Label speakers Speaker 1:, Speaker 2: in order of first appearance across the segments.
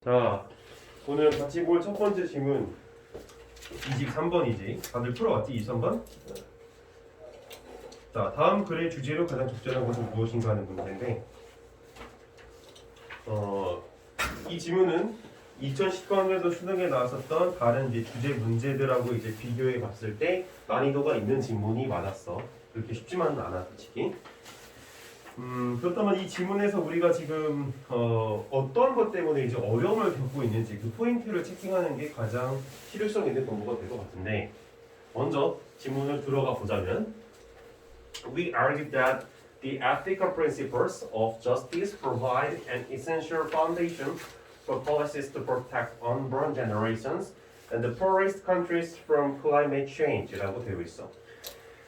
Speaker 1: 자, 오늘 같이 볼 첫 번째 질문 23번이지. 다들 풀어왔지? 23번? 자, 다음 글의 주제로 가장 적절한 것은 무엇인가 하는 문제인데 이 질문은 2010번에도 수능에 나왔었던 다른 이제 주제 문제들하고 이제 비교해 봤을 때 난이도가 있는 질문이 많았어. 그렇게 쉽지만은 않아, 솔직히. 그렇다면 이 질문에서 우리가 지금 어떤 것 때문에 이제 어려움을 겪고 있는지 그 포인트를 체킹하는 게 가장 실효성 있는 공부가 될 것 같은데, 먼저 질문을 들어가 보자면 We argue that the ethical principles of justice provide an essential foundation for policies to protect unborn generations and the poorest countries from climate change라고 되어 있어.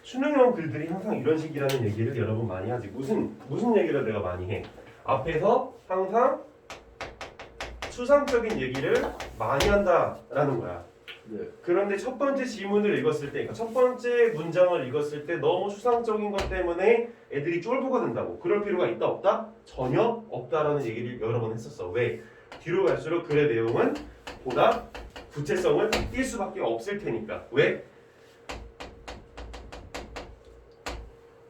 Speaker 1: 수능형 글들이 항상 이런 식이라는 얘기를 여러분 많이 하지. 무슨 얘기를 내가 많이 해? 앞에서 항상 추상적인 얘기를 많이 한다라는 거야.
Speaker 2: 네.
Speaker 1: 그런데 첫 번째 질문을 읽었을 때, 그러니까 첫 번째 문장을 읽었을 때 너무 추상적인 것 때문에 애들이 쫄보가 된다고. 그럴 필요가 있다 없다? 전혀 없다라는 얘기를 여러 번 했었어. 왜? 뒤로 갈수록 글의 내용은 보다 구체성을 띌 수밖에 없을 테니까. 왜?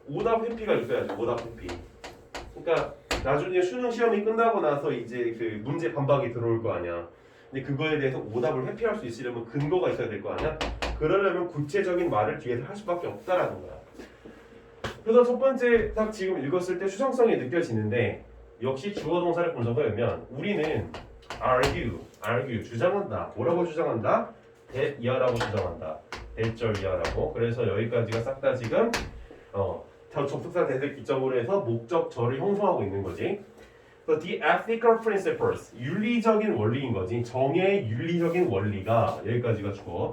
Speaker 1: 오답 회피가 있어야죠. 오답 회피. 그러니까 나중에 수능 시험이 끝나고 나서 이제 그 문제 반박이 들어올 거 아니야. 근데 그거에 대해서 오답을 회피할 수 있으려면 근거가 있어야 될 거 아니야. 그러려면 구체적인 말을 뒤에서 할 수밖에 없다라는 거야. 그래서 첫 번째 딱 지금 읽었을 때 추상성이 느껴지는데, 역시 주어 동사를 분석하면 우리는 argue 주장한다. 뭐라고 주장한다? that 이하라고 주장한다. 대절 이하라고. 그래서 여기까지가 싹 다 지금 접속사 대를 기점으로 해서 목적절을 형성하고 있는 거지. 그래서 the ethical principles, 윤리적인 원리인 거지. 정의의 윤리적인 원리가 여기까지가 주어.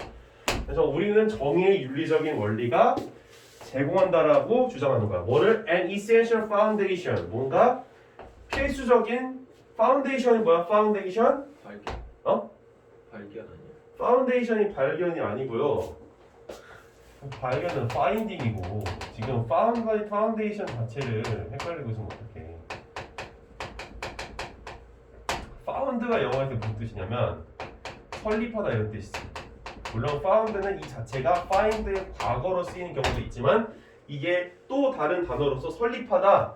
Speaker 1: 그래서 우리는 정의의 윤리적인 원리가 제공한다라고 주장하는 거야. 뭐를? An essential foundation, 뭔가 필수적인 파운데이션이 뭐야? 파운데이션?
Speaker 2: 발견. 발견 아니야?
Speaker 1: 파운데이션이 발견이 아니고요. 발견은 파인딩이고, 지금 파운데이션 자체를 헷갈리고 있으면 어떡해. 파운드가 영어에서 무슨 뜻이냐면 설립하다 이런 뜻이지. 물론 found는 이 자체가 find의 과거로 쓰이는 경우도 있지만 이게 또 다른 단어로서 설립하다,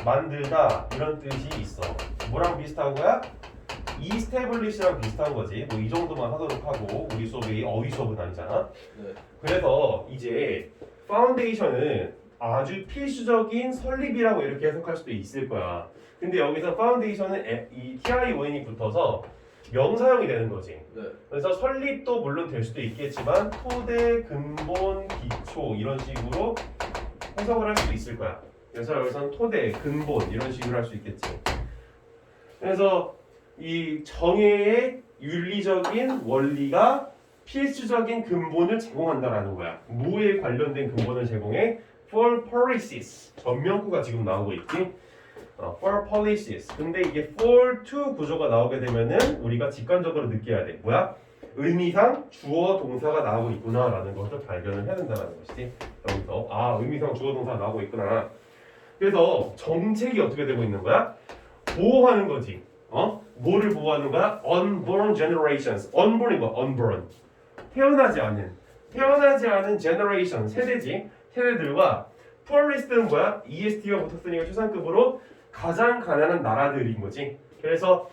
Speaker 1: 만들다 이런 뜻이 있어. 뭐랑 비슷한 거야? establish랑 비슷한 거지. 뭐 이 정도만 하도록 하고, 우리 수업이 어휘 수업은 아니잖아.
Speaker 2: 네.
Speaker 1: 그래서 이제 파운데이션은 아주 필수적인 설립이라고 이렇게 해석할 수도 있을 거야. 근데 여기서 파운데이션은 이 TION이 붙어서 명사형이 되는 거지.
Speaker 2: 네.
Speaker 1: 그래서 설립도 물론 될 수도 있겠지만 토대, 근본, 기초 이런 식으로 해석을 할 수도 있을 거야. 그래서 여기서는 토대, 근본 이런 식으로 할 수 있겠지. 그래서 이 정의의 윤리적인 원리가 필수적인 근본을 제공한다라는 거야. 무에 관련된 근본을 제공해. For policies, 전명구가 지금 나오고 있지. For policies. 근데 이게 for to 구조가 나오게 되면은 우리가 직관적으로 느껴야 돼. 뭐야? 의미상 주어 동사가 나오고 있구나라는 것을 발견을 해야 된다는 것이지. 여기서 의미상 주어 동사가 나오고 있구나. 그래서 정책이 어떻게 되고 있는 거야? 보호하는 거지. 뭐를 보호하는 거야? Unborn generations. Unborn이 뭐야? Unborn. 태어나지 않은 generation, 세대지. 세대들과 poorest는 뭐야? EST가 붙었으니까 최상급으로 가장 가난한 나라들인 거지. 그래서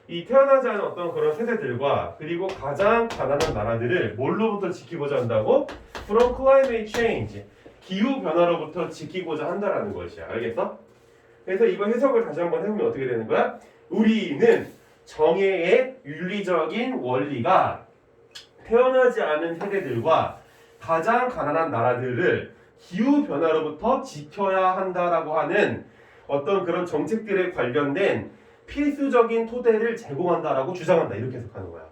Speaker 1: 이 태어나지 않은 어떤 그런 세대들과 그리고 가장 가난한 나라들을 뭘로부터 지키고자 한다고? From climate change. 기후 변화로부터 지키고자 한다라는 것이야. 알겠어? 그래서 이거 해석을 다시 한번 해보면 어떻게 되는 거야? 우리는 정의의 윤리적인 원리가 태어나지 않은 세대들과 가장 가난한 나라들을 기후 변화로부터 지켜야 한다라고 하는 어떤 그런 정책들에 관련된 필수적인 토대를 제공한다라고 주장한다. 이렇게 해석하는 거야.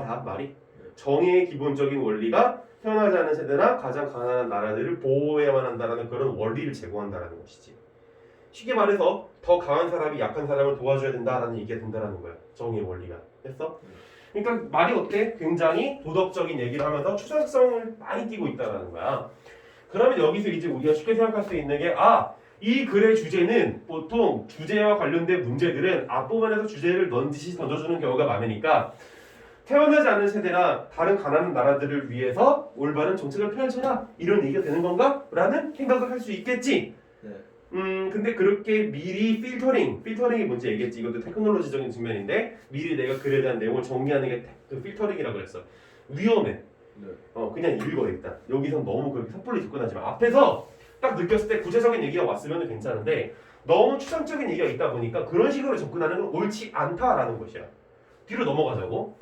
Speaker 1: 다 말이? 정의의 기본적인 원리가 태어나지 않은 세대나 가장 가난한 나라들을 보호해야만 한다라는 그런 원리를 제공한다라는 것이지. 쉽게 말해서 더 강한 사람이 약한 사람을 도와줘야 된다라는 얘기가 된다라는 거야. 정의의 원리가. 됐어? 그러니까 말이 어때? 굉장히 도덕적인 얘기를 하면서 추상성을 많이 띄고 있다는 거야. 그러면 여기서 이제 우리가 쉽게 생각할 수 있는 게 이 글의 주제는 보통 주제와 관련된 문제들은 앞부분에서 주제를 넌지시 던져주는 경우가 많으니까 태어나지 않은 세대나 다른 가난한 나라들을 위해서 올바른 정책을 펼쳐라 이런 얘기가 되는 건가? 라는 생각을 할 수 있겠지.
Speaker 2: 네.
Speaker 1: 근데 그렇게 미리 필터링이 뭔지 얘기했지. 이것도 테크놀로지적인 측면인데 미리 내가 글에 대한 내용을 정리하는 게 그 필터링이라고 그랬어. 위험해.
Speaker 2: 네.
Speaker 1: 그냥 읽어 일단. 여기서 너무 그렇게 섣불리 접근하지 마. 앞에서 딱 느꼈을 때 구체적인 얘기가 왔으면 괜찮은데 너무 추상적인 얘기가 있다 보니까 그런 식으로 접근하는 건 옳지 않다라는 것이야. 뒤로 넘어가자고.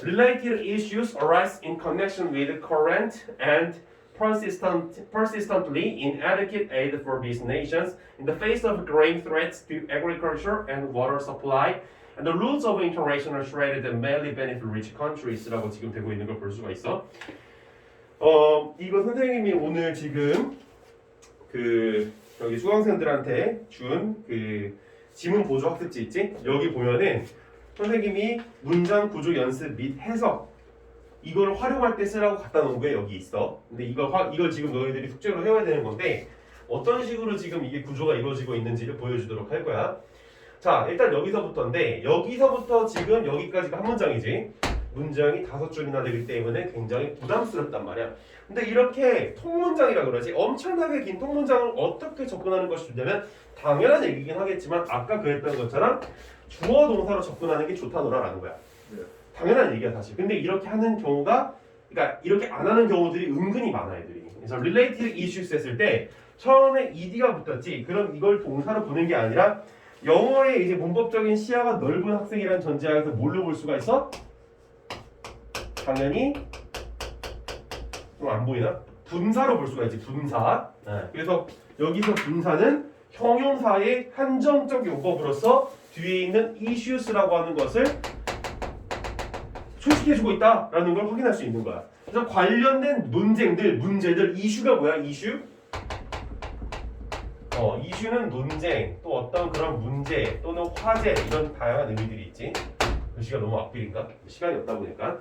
Speaker 1: Related issues arise in connection with current and persistently inadequate aid for these nations in the face of growing threats to agriculture and water supply and the rules of international trade that mainly benefit rich countries라고 지금 되고 있는 걸 볼 수가 있어. 이거 선생님이 오늘 지금 그 여기 수강생들한테 준 그 지문 보조 학습지 있지? 여기 보면은 선생님이 문장 구조 연습 및 해석 이걸 활용할 때 쓰라고 갖다 놓은 게 여기 있어. 근데 이걸 지금 너희들이 숙제로 해야 되는 건데 어떤 식으로 지금 이게 구조가 이루어지고 있는지를 보여주도록 할 거야. 자, 일단 여기서부터인데 여기서부터 지금 여기까지가 한 문장이지. 문장이 5줄이나 되기 때문에 굉장히 부담스럽단 말이야. 근데 이렇게 통문장이라 그러지 엄청나게 긴 통문장을 어떻게 접근하는 것이 좋냐면 당연한 얘기긴 하겠지만 아까 그랬던 것처럼 주어 동사로 접근하는 게 좋다노라라는 거야.
Speaker 2: 네.
Speaker 1: 당연한 얘기야 사실. 근데 이렇게 하는 경우가 그러니까 이렇게 안 하는 경우들이 은근히 많아 애들이. 그래서 related issues 했을 때 처음에 ed가 붙었지. 그럼 이걸 동사로 보는 게 아니라 영어의 이제 문법적인 시야가 넓은 학생이라는 전제하에서 뭘로 볼 수가 있어? 당연히 좀 안 보이나? 분사로 볼 수가 있지. 분사. 그래서 여기서 분사는 형용사의 한정적 용법으로서 뒤에 있는 issues라고 하는 것을 소식해주고 있다라는 걸 확인할 수 있는 거야. 그래서 관련된 문제들, 이슈가 뭐야? 이슈? 이슈는 논쟁, 또 어떤 그런 문제 또는 화제 이런 다양한 의미들이 있지. 글씨가 너무 앞길인가? 시간이 없다 보니까.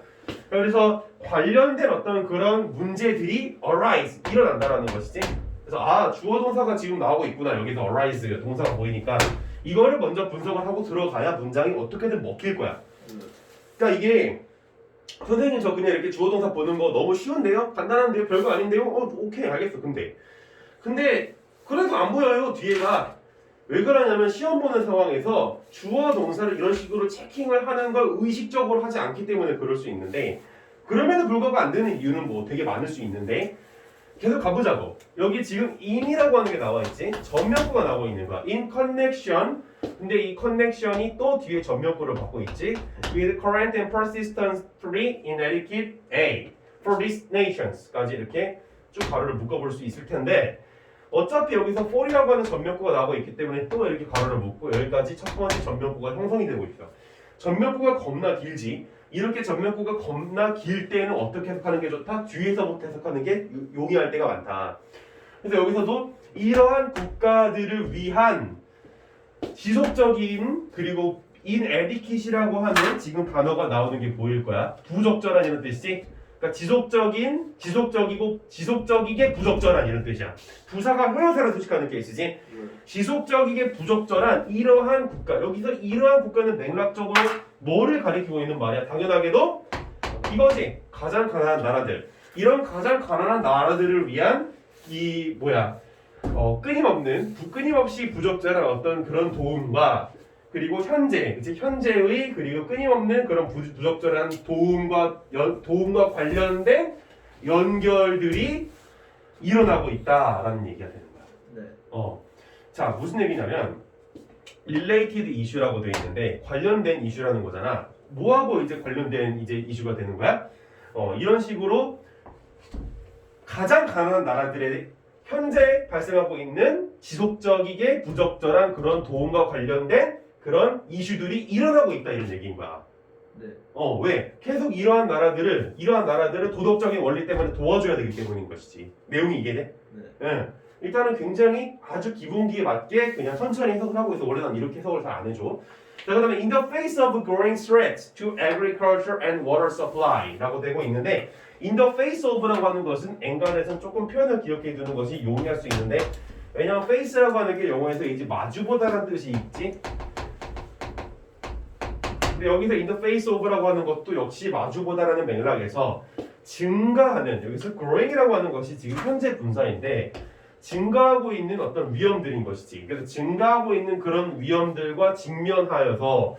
Speaker 1: 그래서 관련된 어떤 그런 문제들이 arise 일어난다라는 것이지. 그래서 주어 동사가 지금 나오고 있구나. 여기서 arise 동사가 보이니까 이거를 먼저 분석을 하고 들어가야 문장이 어떻게든 먹힐 거야. 그러니까 이게 선생님 저 그냥 이렇게 주어 동사 보는 거 너무 쉬운데요? 간단한데요? 별거 아닌데요? 오케이 알겠어. 근데 그래도 안 보여요 뒤에가. 왜 그러냐면 시험 보는 상황에서 주어 동사를 이런 식으로 체킹을 하는 걸 의식적으로 하지 않기 때문에 그럴 수 있는데 그럼에도 불구하고 안 되는 이유는 뭐 되게 많을 수 있는데 계속 가보자고. 여기 지금 in이라고 하는 게 나와 있지. 전면구가 나오고 있는 거야. in connection. 근데 이 connection이 또 뒤에 전면구를 받고 있지. with current and persistently inadequate aid for these nations까지 이렇게 쭉 가로를 묶어볼 수 있을 텐데 어차피 여기서 for이라고 하는 전면구가 나오고 있기 때문에 또 이렇게 가로를 묶고 여기까지 첫 번째 전면구가 형성이 되고 있어. 전면구가 겁나 길지. 이렇게 전면구가 겁나 길 때는 어떻게 해석하는 게 좋다? 뒤에서부터 해석하는 게 용이할 때가 많다. 그래서 여기서도 이러한 국가들을 위한 지속적인 그리고 inadequate이라고 하는 지금 단어가 나오는 게 보일 거야. 부적절한 이런 뜻이지. 그러니까 지속적이게 부적절한 이런 뜻이야. 부사가 형용사로 소식하는 케이스지. 지속적이게 부적절한 이러한 국가. 여기서 이러한 국가는 맥락적으로 뭐를 가리키고 있는 말이야? 당연하게도 이거지. 가장 가난한 나라들. 이런 가장 가난한 나라들을 위한 끊임없이 부적절한 어떤 그런 도움과 그리고 현재의 그리고 끊임없는 그런 부적절한 도움과 관련된 연결들이 일어나고 있다라는 얘기가 되는 거야.
Speaker 2: 네.
Speaker 1: 자, 무슨 얘기냐면 related issue라고 되어 있는데 관련된 이슈라는 거잖아. 뭐하고 이제 관련된 이제 이슈가 되는 거야? 이런 식으로 가장 가난한 나라들의 현재 발생하고 있는 지속적이게 부적절한 그런 도움과 관련된 그런 이슈들이 일어나고 있다 이런 얘기인 거야.
Speaker 2: 네.
Speaker 1: 왜? 계속 이러한 나라들을 도덕적인 원리 때문에 도와줘야 되기 때문인 것이지. 내용이 이해돼?
Speaker 2: 네.
Speaker 1: 일단은 굉장히 아주 기본기에 맞게 그냥 천천히 해석을 하고 있어. 원래 난 이렇게 해석을 잘 안 해줘. 자, 그다음에 in the face of growing threats to agriculture and water supply라고 되고 있는데 in the face of라고 하는 것은 엔간에서는 조금 표현을 기억해 두는 것이 용이할 수 있는데 왜냐면 face라고 하는 게 영어에서 이제 마주보다라는 뜻이 있지. 근데 여기서 in the face of라고 하는 것도 역시 마주보다라는 맥락에서 증가하는, 여기서 growing이라고 하는 것이 지금 현재 분사인데 증가하고 있는 어떤 위험들인 것이지. 그래서 증가하고 있는 그런 위험들과 직면하여서,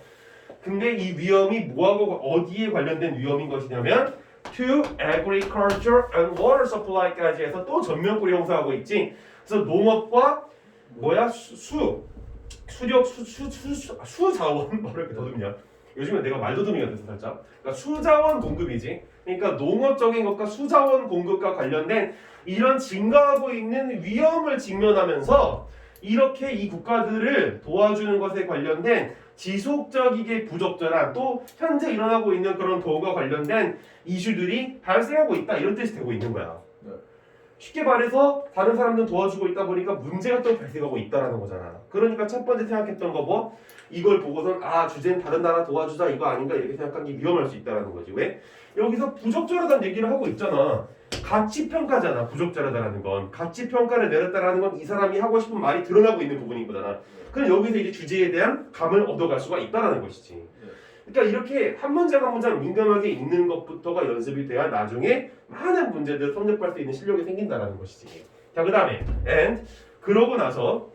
Speaker 1: 근데 이 위험이 뭐하고 어디에 관련된 위험인 것이냐면 to agriculture and water supply까지 해서 또 전면구리 형사하고 있지. 그래서 농업과 뭐야 수자원 뭐를 이렇게 더듬냐. 요즘에 내가 말더듬이가 돼서 살짝. 그러니까 수자원 공급이지. 그러니까 농업적인 것과 수자원 공급과 관련된 이런 증가하고 있는 위험을 직면하면서 이렇게 이 국가들을 도와주는 것에 관련된 지속적이게 부적절한 또 현재 일어나고 있는 그런 도움과 관련된 이슈들이 발생하고 있다 이런 뜻이 되고 있는 거야.
Speaker 2: 네.
Speaker 1: 쉽게 말해서 다른 사람들 도와주고 있다 보니까 문제가 또 발생하고 있다라는 거잖아. 그러니까 첫 번째 생각했던 거 뭐? 이걸 보고선 아 주제는 다른 나라 도와주자 이거 아닌가 이렇게 생각한 게 위험할 수 있다라는 거지. 왜? 여기서 부적절하다는 얘기를 하고 있잖아. 가치평가잖아. 부적절하다라는 건. 가치평가를 내렸다라는 건 이 사람이 하고 싶은 말이 드러나고 있는 부분인 거잖아. 그럼 여기서 이제 주제에 대한 감을 얻어갈 수가 있다라는 것이지. 그러니까 이렇게 한 문장 한 문장 민감하게 읽는 것부터가 연습이 돼야 나중에 많은 문제들을 성립할 수 있는 실력이 생긴다라는 것이지. 자, 그 다음에 and 그러고 나서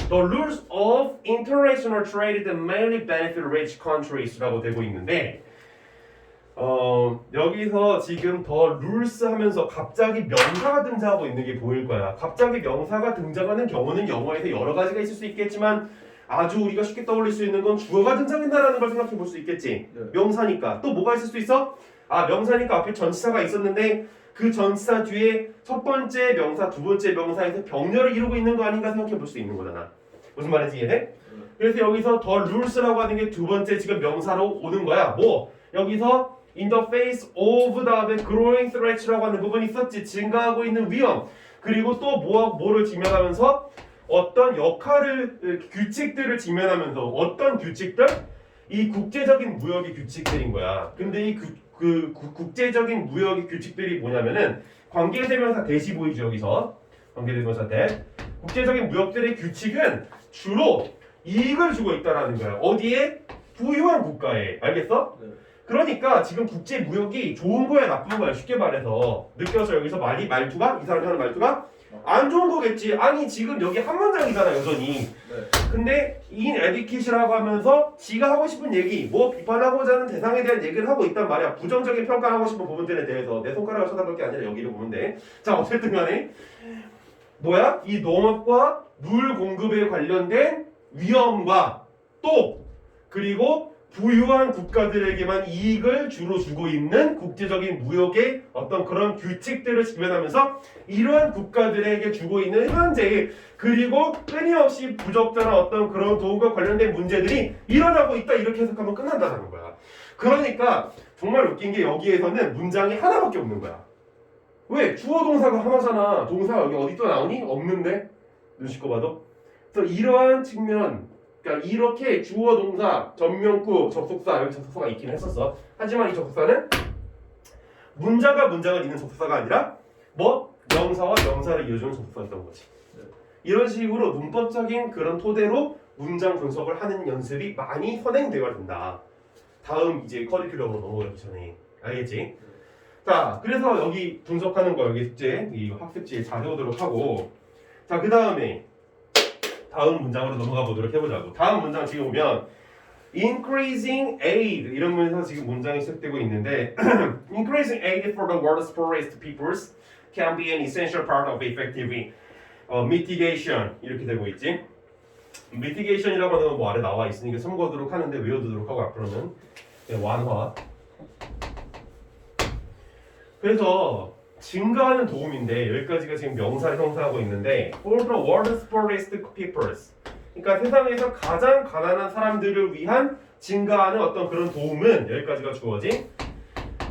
Speaker 1: The rules of international trade that mainly benefit rich countries라고 되고 있는데 여기서 지금 더 룰스 하면서 갑자기 명사가 등장하고 있는 게 보일 거야. 갑자기 명사가 등장하는 경우는 영어에서 여러 가지가 있을 수 있겠지만 아주 우리가 쉽게 떠올릴 수 있는 건 주어가 등장한다라는 걸 생각해 볼 수 있겠지.
Speaker 2: 네.
Speaker 1: 명사니까. 또 뭐가 있을 수 있어? 아, 명사니까 앞에 전치사가 있었는데 그 전치사 뒤에 첫 번째 명사, 두 번째 명사에서 병렬을 이루고 있는 거 아닌가 생각해 볼 수 있는 거잖아. 무슨 말인지 이해돼? 그래서 여기서 더 룰스라고 하는 게 두 번째 지금 명사로 오는 거야. 뭐? 여기서 in the face of 다음에 growing threats라고 하는 부분이 있었지. 증가하고 있는 위험. 그리고 또 뭐를 직면하면서 어떤 역할을 규칙들을 직면하면서 어떤 규칙들? 이 국제적인 무역의 규칙들인 거야. 근데 이 국제적인 무역의 규칙들이 뭐냐면은 관계대명사 대시 보이죠 여기서. 관계대명사 대. 국제적인 무역들의 규칙은 주로 이익을 주고 있다라는 거야. 어디에? 부유한 국가에. 알겠어?
Speaker 2: 네.
Speaker 1: 그러니까 지금 국제 무역이 좋은 거야 나쁜 거야 쉽게 말해서 느껴서 여기서 말투가 이 사람이 하는 말투가 안 좋은 거겠지. 아니 지금 여기 한 문장이잖아 여전히.
Speaker 2: 네.
Speaker 1: 근데 in education이라고 하면서 지가 하고 싶은 얘기 뭐 비판하고자 하는 대상에 대한 얘기를 하고 있단 말이야. 부정적인 평가하고 싶은 부분들에 대해서 내 손가락을 쳐다볼 게 아니라 여기를 보면 돼. 자 어쨌든 간에 뭐야? 이 농업과 물 공급에 관련된 위험과 또 그리고 부유한 국가들에게만 이익을 주로 주고 있는 국제적인 무역의 어떤 그런 규칙들을 직면하면서 이러한 국가들에게 주고 있는 현재의 그리고 끊임없이 부적절한 어떤 그런 도움과 관련된 문제들이 일어나고 있다 이렇게 해석하면 끝난다는 거야. 그러니까 정말 웃긴 게 여기에서는 문장이 하나밖에 없는 거야. 왜? 주어 동사가 하나잖아. 동사가 여기 어디 또 나오니? 없는데? 눈치껏 봐도. 그래서 이러한 측면 그러니까 이렇게 주어 동사, 전명구, 접속사 여기 접속사가 있긴 했었어. 하지만 이 접속사는 문장과 문장을 잇는 접속사가 아니라 뭐? 명사와 명사를 이어주는 접속사였던 거지. 이런 식으로 문법적인 그런 토대로 문장 분석을 하는 연습이 많이 선행되어야 된다. 다음 이제 커리큘럼으로 넘어가기 전에. 알겠지? 자, 그래서 여기 분석하는 거 여기 숙제, 이 학습지에 자세오도록 하고 자, 그 다음에 다음 문장으로 넘어가 보도록 해보자고. 다음 문장 지금 보면 increasing aid 이런 문에서 지금 문장이 시작되고 있는데 increasing aid for the world's poorest peoples can be an essential part of effective mitigation 이렇게 되고 있지. mitigation이라고 하는 건 뭐 아래 나와 있으니까 참고하도록 하는데 외워두도록 하고 앞으로는 완화. 그래서 증가하는 도움인데 여기까지가 지금 명사를 형성하고 있는데 for the world's poorest peoples 그러니까 세상에서 가장 가난한 사람들을 위한 증가하는 어떤 그런 도움은 여기까지가 주어진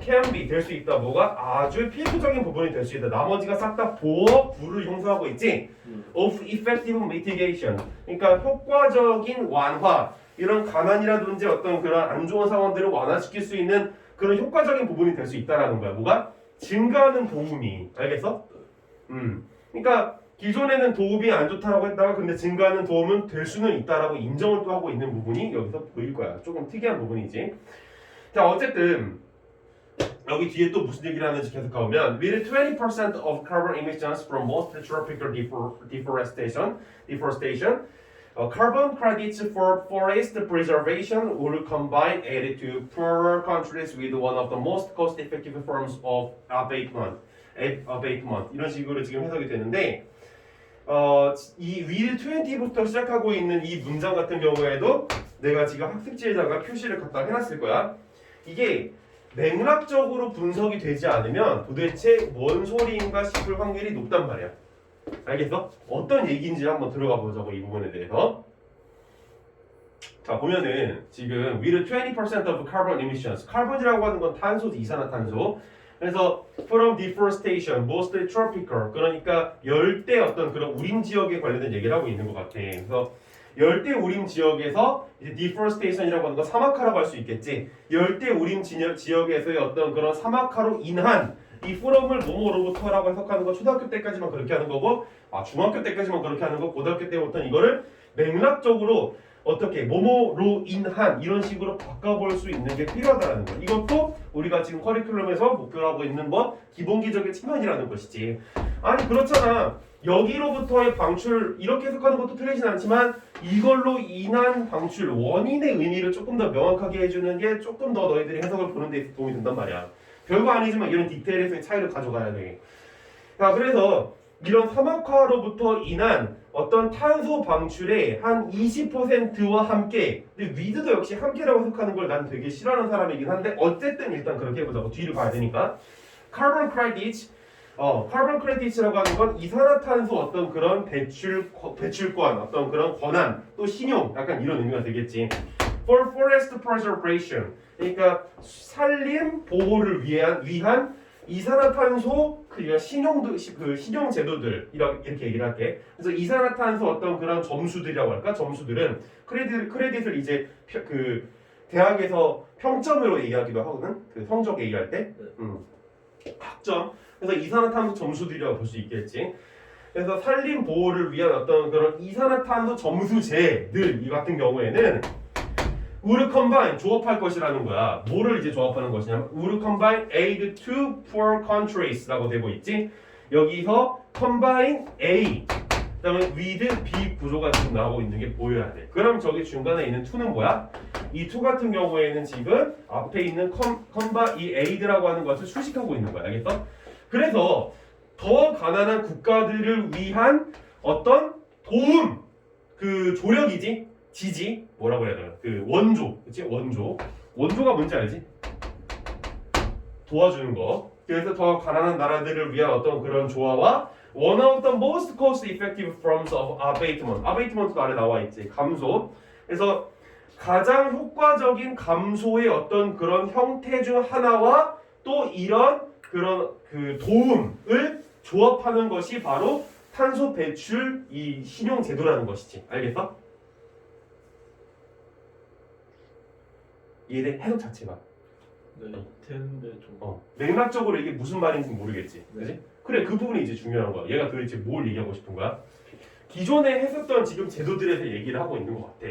Speaker 1: can be 될 수 있다. 뭐가 아주 필수적인 부분이 될 수 있다. 나머지가 싹 다 보어 부를 형성하고 있지. of effective mitigation 그러니까 효과적인 완화 이런 가난이라든지 어떤 그런 안 좋은 상황들을 완화시킬 수 있는 그런 효과적인 부분이 될 수 있다라는 거야. 뭐가? 증가하는 도움이. 알겠어? 그러니까 기존에는 도움이 안 좋다라고 했다가 근데 증가하는 도움은 될 수는 있다라고 인정을 또 하고 있는 부분이 여기서 보일 거야. 조금 특이한 부분이지. 자, 어쨌든 여기 뒤에 또 무슨 얘기를 하는지 계속 가보면 with 20% of carbon emissions from most tropical deforestation, carbon credits for forest preservation will combine aid to poorer countries with one of the most cost-effective forms of abatement 이런 식으로 지금 해석이 되는데 이 with 20부터 시작하고 있는 이 문장 같은 경우에도 내가 지금 학습지에다가 표시를 갖다 해놨을 거야. 이게 맥락적으로 분석이 되지 않으면 도대체 뭔 소리인가 싶을 확률이 높단 말이야. 알겠어? 어떤 얘기인지 한번 들어가 보자고 이 부분에 대해서. 자, 보면은 지금 with 20% of carbon emissions, 카본이라고 하는 건 탄소지, 이산화탄소. 그래서 from deforestation, mostly tropical, 그러니까 열대 어떤 그런 우림 지역에 관련된 얘기를 하고 있는 것 같아. 그래서 열대 우림 지역에서 이제 deforestation이라고 하는 건 사막화라고 할 수 있겠지. 열대 우림 지역에서의 어떤 그런 사막화로 인한 이 from을 뭐뭐로부터라고 해석하는 건 초등학교 때까지만 그렇게 하는 거고, 중학교 때까지만 그렇게 하는 거, 고등학교 때부터는 이거를 맥락적으로 어떻게 뭐뭐로 인한 이런 식으로 바꿔볼 수 있는 게 필요하다는 거. 이것도 우리가 지금 커리큘럼에서 목표로 하고 있는 뭐 기본기적인 측면이라는 것이지. 아니 그렇잖아. 여기로부터의 방출 이렇게 해석하는 것도 틀리진 않지만 이걸로 인한 방출 원인의 의미를 조금 더 명확하게 해주는 게 조금 더 너희들이 해석을 보는 데 도움이 된단 말이야. 별거 아니지만 이런 디테일에서의 차이를 가져가야 돼. 자, 그래서 이런 사막화로부터 인한 어떤 탄소 방출의 한 20%와 함께, 근데 위드도 역시 함께라고 해석하는 걸 난 되게 싫어하는 사람이긴 한데 어쨌든 일단 그렇게 해보자고. 뒤를 봐야 되니까. Carbon credits, carbon credits라고 하는 건 이산화탄소 어떤 그런 배출권, 어떤 그런 권한, 또 신용, 약간 이런 의미가 되겠지. For forest preservation, 그러니까 산림 보호를 위한 이산화탄소 신용 제도들 이렇게 얘기를 할게. 그래서 이산화탄소 어떤 그런 점수들이라고 할까? 점수들은 크레딧을 이제 그 대학에서 평점으로 얘기하기도 하거든. 그 성적 얘기할 때. 학점. 그래서 이산화탄소 점수들이라고 볼 수 있겠지. 그래서 산림 보호를 위한 어떤 그런 이산화탄소 점수제들 이 같은 경우에는 would combine 조합할 것이라는 거야. 뭐를 이제 조합하는 것이냐면 would combine aid to poor countries라고 되고 있지. 여기서 combine A 그다음에 with B 구조가 지금 나오고 있는 게 보여야 돼. 그럼 저기 중간에 있는 to는 뭐야? 이 to 같은 경우에는 지금 앞에 있는 combine 이 aid라고 하는 것을 수식하고 있는 거야. 알겠어? 그래서 더 가난한 국가들을 위한 어떤 도움 그 조력이지. 지지 뭐라고 해야 되나? 그 원조, 그렇지? 원조가 뭔지 알지? 도와주는 거. 그래서 더 가난한 나라들을 위한 어떤 그런 조화와 one of the most cost-effective forms of abatement. abatement도 아래 나와 있지. 감소. 그래서 가장 효과적인 감소의 어떤 그런 형태 중 하나와 또 이런 그런 그 도움을 조합하는 것이 바로 탄소 배출 이 신용 제도라는 것이지. 알겠어? 이해돼? 해석 자체가.
Speaker 2: 네, 텐데 좀.
Speaker 1: 맥락적으로 이게 무슨 말인지 모르겠지.
Speaker 2: 네.
Speaker 1: 그지? 그래, 그 부분이 이제 중요한 거야. 얘가 도대체 뭘 얘기하고 싶은 거야? 기존에 했었던 지금 제도들에서 얘기를 하고 있는 것 같아.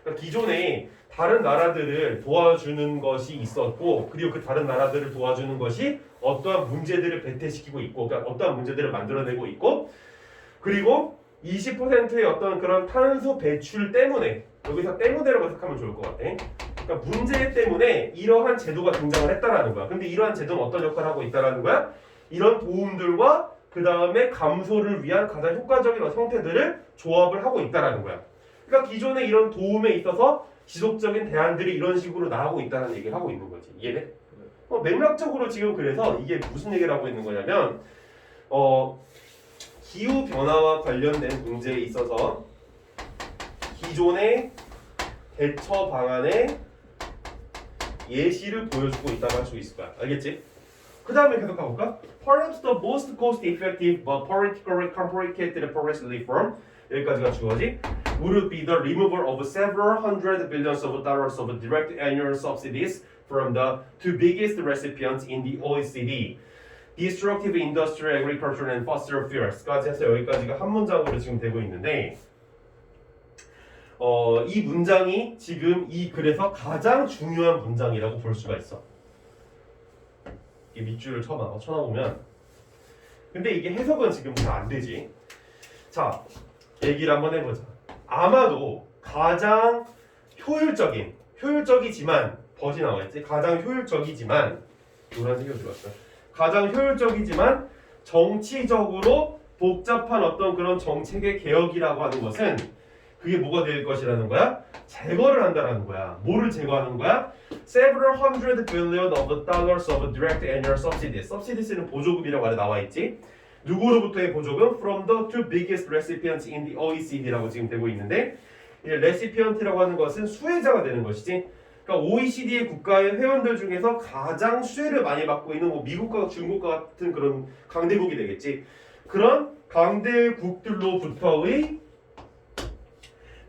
Speaker 1: 그러니까 기존에 다른 나라들을 도와주는 것이 있었고, 그리고 그 다른 나라들을 도와주는 것이 어떠한 문제들을 배태시키고 있고, 그러니까 어떠한 문제들을 만들어내고 있고, 그리고 20%의 어떤 그런 탄소 배출 때문에, 여기서 때문에라고 해석하면 좋을 것 같아. 그러니까 문제 때문에 이러한 제도가 등장을 했다라는 거야. 근데 이러한 제도는 어떤 역할을 하고 있다라는 거야? 이런 도움들과 그 다음에 감소를 위한 가장 효과적인 형태들을 조합을 하고 있다라는 거야. 그러니까 기존에 이런 도움에 있어서 지속적인 대안들이 이런 식으로 나오고 있다는 얘기를 하고 있는 거지. 이해돼? 맥락적으로 지금 그래서 이게 무슨 얘기를 하고 있는 거냐면 기후 변화와 관련된 문제에 있어서 기존의 대처 방안의 예시를 보여주고 있다고 할 수 있을 거야. 알겠지? 그 다음에 계속 가볼까? Perhaps the most cost-effective but politically complicated forest reform 여기까지가 주어지 would be the removal of several hundred billions of dollars of direct annual subsidies from the two biggest recipients in the OECD. destructive industrial agriculture and fossil fuels까지 해서 여기까지가 한 문장으로 지금 되고 있는데 이 문장이 지금 이 글에서 가장 중요한 문장이라고 볼 수가 있어. 이 밑줄을 쳐놔보면 근데 이게 해석은 지금 잘 안 되지. 자, 얘기를 한번 해보자. 아마도 가장 효율적이지만 벗이 나와있지. 가장 효율적이지만 노란색이 어디 갔어? 가장 효율적이지만 정치적으로 복잡한 어떤 그런 정책의 개혁이라고 하는 것은 그게 뭐가 될 것이라는 거야? 제거를 한다라는 거야. 뭐를 제거하는 거야? Several hundred billion of dollars of direct annual subsidies. subsidies는 보조금이라고 아래 나와 있지. 누구로부터의 보조금? From the two biggest recipients in the OECD라고 지금 되고 있는데, 이제 recipient라고 하는 것은 수혜자가 되는 것이지. 그러니까 OECD의 국가의 회원들 중에서 가장 수혜를 많이 받고 있는 뭐 미국과 중국과 같은 그런 강대국이 되겠지. 그런 강대국들로부터의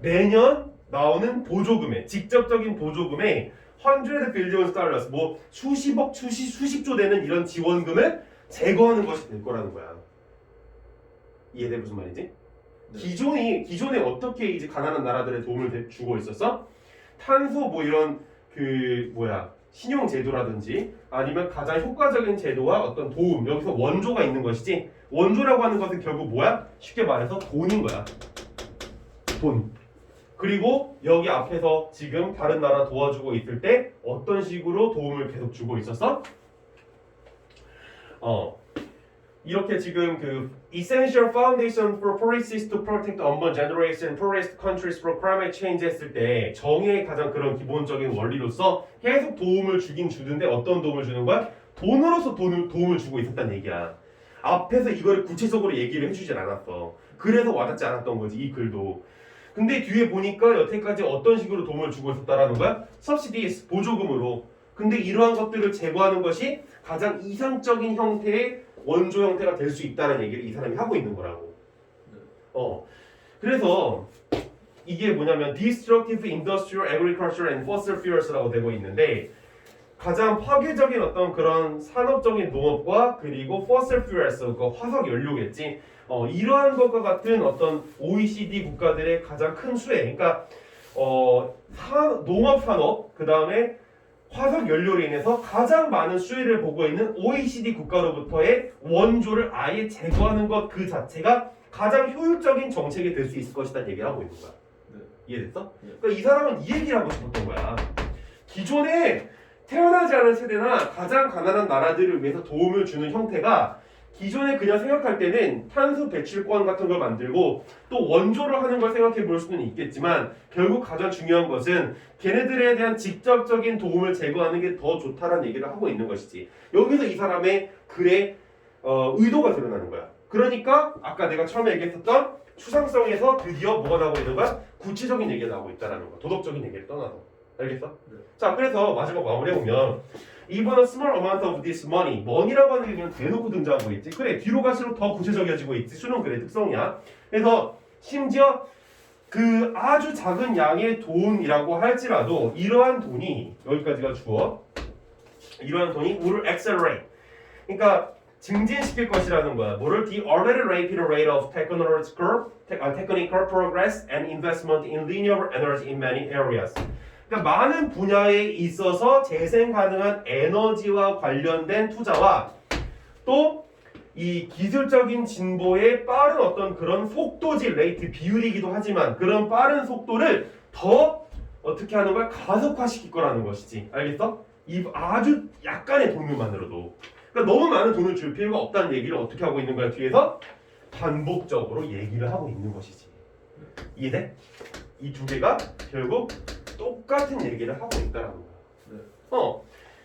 Speaker 1: 매년 나오는 보조금에 직접적인 보조금에 100 billion dollars 뭐 수십억 수십조 되는 이런 지원금을 제거하는 것이 될 거라는 거야. 이해돼 무슨 말인지?
Speaker 2: 네.
Speaker 1: 기존에 어떻게 이제 가난한 나라들에 도움을 주고 있었어? 탄소 뭐 이런 신용 제도라든지 아니면 가장 효과적인 제도와 어떤 도움 여기서 원조가 있는 것이지. 원조라고 하는 것은 결국 뭐야? 쉽게 말해서 돈인 거야. 돈. 그리고 여기 앞에서 지금 다른 나라 도와주고 있을 때 어떤 식으로 도움을 계속 주고 있었어? 이렇게 지금 그 Essential Foundation for Policies to Protect Unborn Generation, Poorest Countries from Climate Change 했을 때 정의의 가장 그런 기본적인 원리로서 계속 도움을 주긴 주는데 어떤 도움을 주는 거야? 돈으로서 도움을 주고 있었다는 얘기야. 앞에서 이거를 구체적으로 얘기를 해주질 않았어. 그래서 와닿지 않았던 거지 이 글도. 근데 뒤에 보니까 여태까지 어떤 식으로 도움을 주고 있었다라는 거야? subsidies, 보조금으로. 근데 이러한 것들을 제거하는 것이 가장 이상적인 형태의 원조 형태가 될 수 있다는 얘기를 이 사람이 하고 있는 거라고. 그래서 이게 뭐냐면 destructive industrial agriculture and fossil fuels라고 되고 있는데 가장 파괴적인 어떤 그런 산업적인 농업과 그리고 fossil fuels, 그 화석 연료겠지. 이러한 것과 같은 어떤 OECD 국가들의 가장 큰 수혜, 그러니까 농업 산업, 그 다음에 화석 연료로 인해서 가장 많은 수혜를 보고 있는 OECD 국가로부터의 원조를 아예 제거하는 것 그 자체가 가장 효율적인 정책이 될 수 있을 것이다 얘기를 하고 있는 거야.
Speaker 2: 네.
Speaker 1: 이해됐어?
Speaker 2: 네.
Speaker 1: 그러니까 이 사람은 이 얘기를 하고 싶었던 거야. 기존에 태어나지 않은 세대나 가장 가난한 나라들을 위해서 도움을 주는 형태가 기존에 그냥 생각할 때는 탄소 배출권 같은 걸 만들고 또 원조를 하는 걸 생각해 볼 수는 있겠지만 결국 가장 중요한 것은 걔네들에 대한 직접적인 도움을 제거하는 게 더 좋다라는 얘기를 하고 있는 것이지. 여기서 이 사람의 글의 의도가 드러나는 거야. 그러니까 아까 내가 처음에 얘기했었던 추상성에서 드디어 뭐가 나오고 있는 거야? 구체적인 얘기가 나오고 있다는 거야. 도덕적인 얘기를 떠나서. 알겠어?
Speaker 2: 네.
Speaker 1: 자, 그래서 마지막 마무리해보면 Even a small amount of this money, money라고 하는 게 그냥 대놓고 등장하고 있지. 그래, 뒤로 갈수록 더 구체적이어지고 있지. 수능 글의 특성이야. 그래서 심지어 그 아주 작은 양의 돈이라고 할지라도 이러한 돈이 여기까지가 주어. 이러한 돈이 will accelerate. 그러니까 증진시킬 것이라는 거야. 뭐를? The already rapid rate of technological progress and investment in renewable energy in many areas. 그러니까 많은 분야에 있어서 재생 가능한 에너지와 관련된 투자와 또 이 기술적인 진보의 빠른 어떤 그런 속도지 레이트 비율이기도 하지만 그런 빠른 속도를 더 어떻게 하는 거야? 가속화시킬 거라는 것이지. 알겠어? 이 아주 약간의 돈만으로도. 그러니까 너무 많은 돈을 줄 필요가 없다는 얘기를 어떻게 하고 있는 거야? 뒤에서 반복적으로 얘기를 하고 있는 것이지. 이해돼? 이 두 개가 결국 똑같은 얘기를 하고 있다는 거야.
Speaker 2: 네.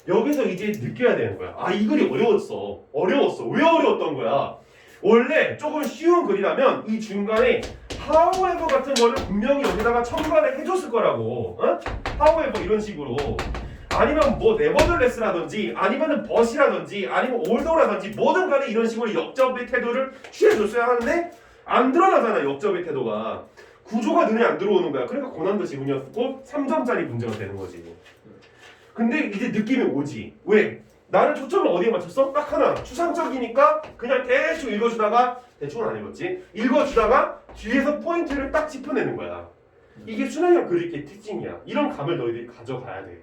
Speaker 1: 여기서 이제 느껴야 되는 거야. 아, 이 글이 어려웠어. 왜 어려웠던 거야? 원래 조금 쉬운 글이라면 이 중간에 however 같은 거를 분명히 여기다가 첨가를 해줬을 거라고. however 이런 식으로. 아니면 뭐 nevertheless라든지 아니면은 but이라든지 아니면 although라든지 뭐든 간에 이런 식으로 역접의 태도를 취해줬어야 하는데 안 드러나잖아, 역접의 태도가. 구조가 눈에 안 들어오는 거야. 그러니까 고난도 지문이었고 3점짜리 문제가 되는 거지. 근데 이제 느낌이 오지. 왜? 나는 초점을 어디에 맞췄어? 딱 하나. 추상적이니까 그냥 대충 읽어주다가 대충은 안 읽었지. 읽어주다가 뒤에서 포인트를 딱 짚어내는 거야. 이게 순환형 글읽기의 특징이야. 이런 감을 너희들이 가져가야 돼.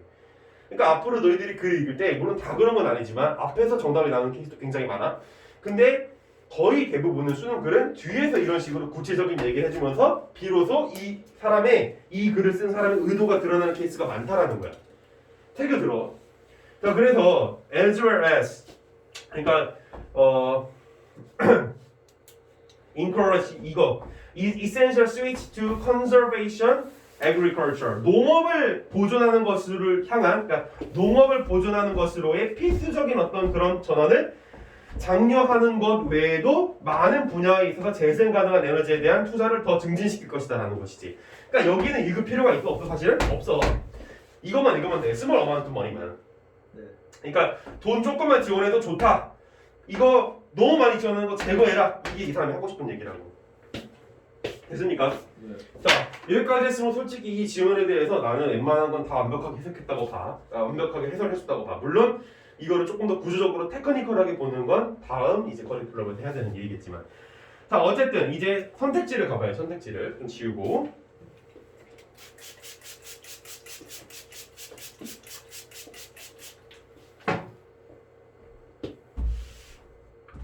Speaker 1: 그러니까 앞으로 너희들이 글 읽을 때 물론 다 그런 건 아니지만 앞에서 정답이 나오는 케이스도 굉장히 많아. 근데 거의 대부분은 수능 글은 뒤에서 이런 식으로 구체적인 얘기를 해주면서 비로소 이 사람의 이 글을 쓴 사람의 의도가 드러나는 케이스가 많다라는 거야. 태교 들어. 자, 그래서 as well as 그러니까 encourage 이거 essential switch to conservation agriculture 농업을 보존하는 것을 향한 그러니까 농업을 보존하는 것으로의 필수적인 어떤 그런 전환을 장려하는 것 외에도 많은 분야에 있어서 재생 가능한 에너지에 대한 투자를 더 증진시킬 것이다라는 것이지. 그러니까 여기는 읽을 필요가 있어 없어 사실은 없어. 이것만 읽으면 돼. small amount of money만.
Speaker 2: 네.
Speaker 1: 그러니까 돈 조금만 지원해도 좋다. 이거 너무 많이 지원하는 거 제거해라. 이게 이 사람이 하고 싶은 얘기라고. 됐습니까?
Speaker 2: 네.
Speaker 1: 자 여기까지 했으면 솔직히 이 지원에 대해서 나는 웬만한 건 다 완벽하게 해석했다고 봐. 완벽하게 해설했었다고 봐. 물론 이거를 조금 더 구조적으로 테크니컬하게 보는 건 다음 이제 커리큘럼을 해야 되는 얘기겠지만 자 어쨌든 이제 선택지를 가봐요. 선택지를 좀 지우고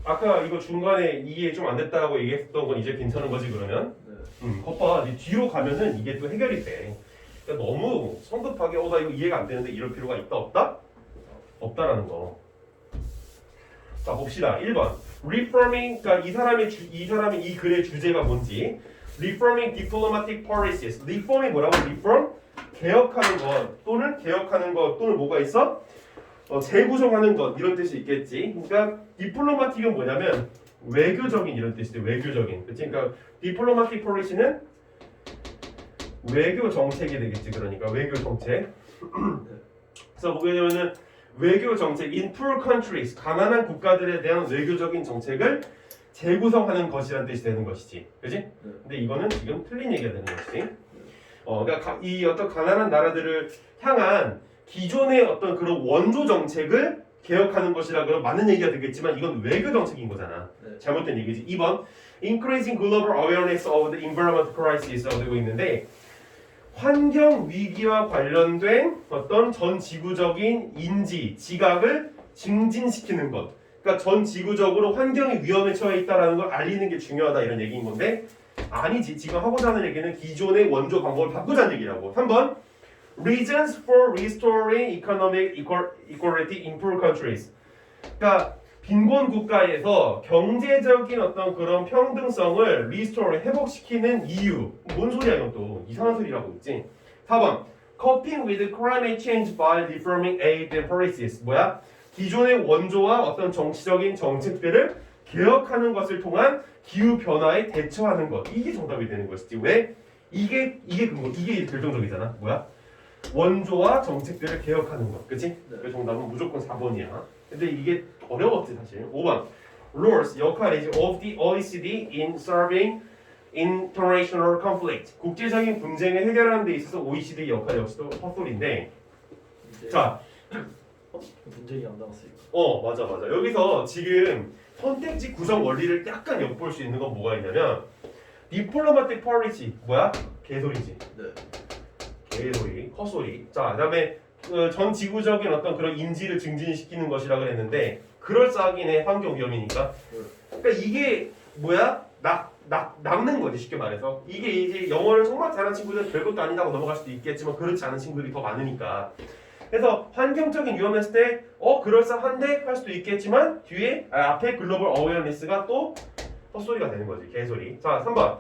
Speaker 1: 아까 이거 중간에 이해 좀 안 됐다고 얘기했던 건 이제 괜찮은 거지 그러면?
Speaker 2: 네.
Speaker 1: 거봐 이제 뒤로 가면은 이게 또 해결이 돼. 그러니까 너무 성급하게 나 이거 이해가 안 되는데 이럴 필요가 있다 없다? 없다라는 거. 자 봅시다. 1번 Reforming 그러니까 이 사람이 이 글의 주제가 뭔지 Reforming diplomatic policies. Reform이 뭐라고? Reform? 개혁하는 것 또는 개혁하는 것 또는 뭐가 있어? 재구성하는 것 이런 뜻이 있겠지. 그러니까 디플로마틱은 뭐냐면 외교적인 이런 뜻이지. 외교적인. 그치? 그러니까 디플로마틱 폴리시는 외교 정책이 되겠지. 그러니까 외교 정책. 그래서 뭐게 되면은 외교 정책 in poor countries 가난한 국가들에 대한 외교적인 정책을 재구성하는 것이라는 뜻이 되는 것이지. 그지? 근데 이거는 지금 틀린 얘기가 되는 것이지. 그러니까 이 어떤 가난한 나라들을 향한 기존의 어떤 그런 원조 정책을 개혁하는 것이라 그러면 맞는 얘기가 되겠지만 이건 외교 정책인 거잖아.
Speaker 2: 네.
Speaker 1: 잘못된 얘기지. 2번 Increasing global awareness of the environment crisis 되고 있는데 환경 위기와 관련된 어떤 전 지구적인 인지, 지각을 증진시키는 것. 그러니까 전 지구적으로 환경이 위험에 처해 있다라는 걸 알리는 게 중요하다 이런 얘기인 건데 아니지. 지금 하고자 하는 얘기는 기존의 원조 방법을 바꾸자는 얘기라고. 3번 Reasons for restoring economic equality in poor countries. 그러니까 빈곤 국가에서 경제적인 어떤 그런 평등성을 restore 회복시키는 이유. 뭔 소리야 이건 또 이상한 소리라고 있지. 4번 Coping with climate change by reforming aid and policies. 뭐야? 기존의 원조와 어떤 정치적인 정책들을 개혁하는 것을 통한 기후 변화에 대처하는 것. 이게 정답이 되는 것이지. 왜? 이게 근거. 이게 결정적이잖아. 뭐야? 원조와 정책들을 개혁하는 것. 그치?
Speaker 2: 네.
Speaker 1: 그 정답은 무조건 4번이야. 근데 이게 어려웠지 사실. 5번 roles 역할이지 of the OECD in solving international conflict. 국제적인 분쟁을 해결하는 데 있어서 OECD 역할 역시도 헛소리인데. 자,
Speaker 2: 분쟁이 안 나왔으니까.
Speaker 1: 맞아. 여기서 지금 선택지 구성 원리를 약간 엿볼 수 있는 건 뭐가 있냐면 diplomatic policy 뭐야? 개소리지.
Speaker 2: 네.
Speaker 1: 개소리, 헛소리. 자, 그다음에 전 지구적인 어떤 그런 인지를 증진시키는 것이라 그랬는데 그럴싸하긴 해. 환경 위험이니까. 그러니까 이게 뭐야? 낚는 거지 쉽게 말해서. 이게 이제 영어를 정말 잘하는 친구들은 별것도 아니라고 넘어갈 수도 있겠지만 그렇지 않은 친구들이 더 많으니까. 그래서 환경적인 위험했을 때 그럴싸한데 할 수도 있겠지만 뒤에 앞에 글로벌 어웨어니스가 또 헛소리가 되는 거지. 개소리. 자, 3번.